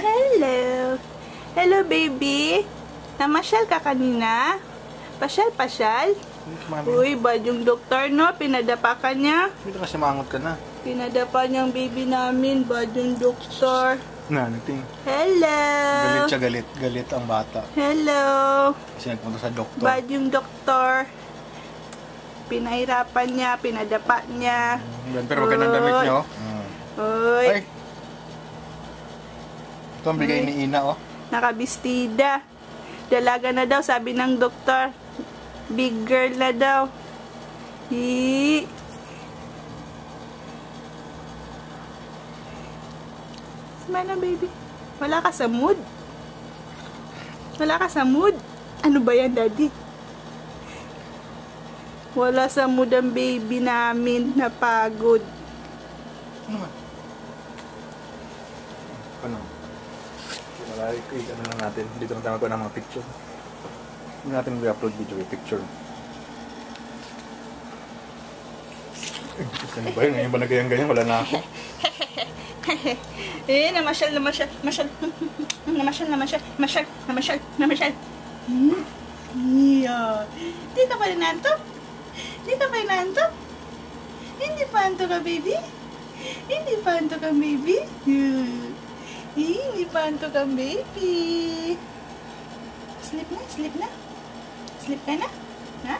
Hello. Hello, baby. Namasyal ka kanina? Pasyal? Uy, bad yung doktor, no? Pinadapa ka niya. Dito kasi mangot ka na. Pinadapa niyang baby namin. Bad yung doktor. Nating. Hello. Galit siya, galit. Galit ang bata. Hello. Kasi nagpunta sa doktor. Bad yung doktor. Pinahirapan niya, pinadapa niya. Pero huwag ka ng damit niya, oh. Uy. Ay. Ito ang bigay ni Ina, oh. Nakabistida. Dalaga na daw, sabi ng doktor. Big girl na daw. Smile, baby. Wala ka sa mood? Wala ka sa mood? Ano ba yan, daddy? Wala sa mood ang baby namin. Napagod. Ano ba? Ano? Ano lang natin. Dito na tayo ko ng mga picture. Hindi natin i-upload video yung picture. Ano ba yun? Ngayon ba nagayang-gayang? Wala na ako. Namasyal. Yeah. Di ka pa rin nanto? Hindi pa anto ka, baby? Hindi pa anto ka, baby? Hindi pa anto ka, baby? Sleep na? Sleep ka na? Ha?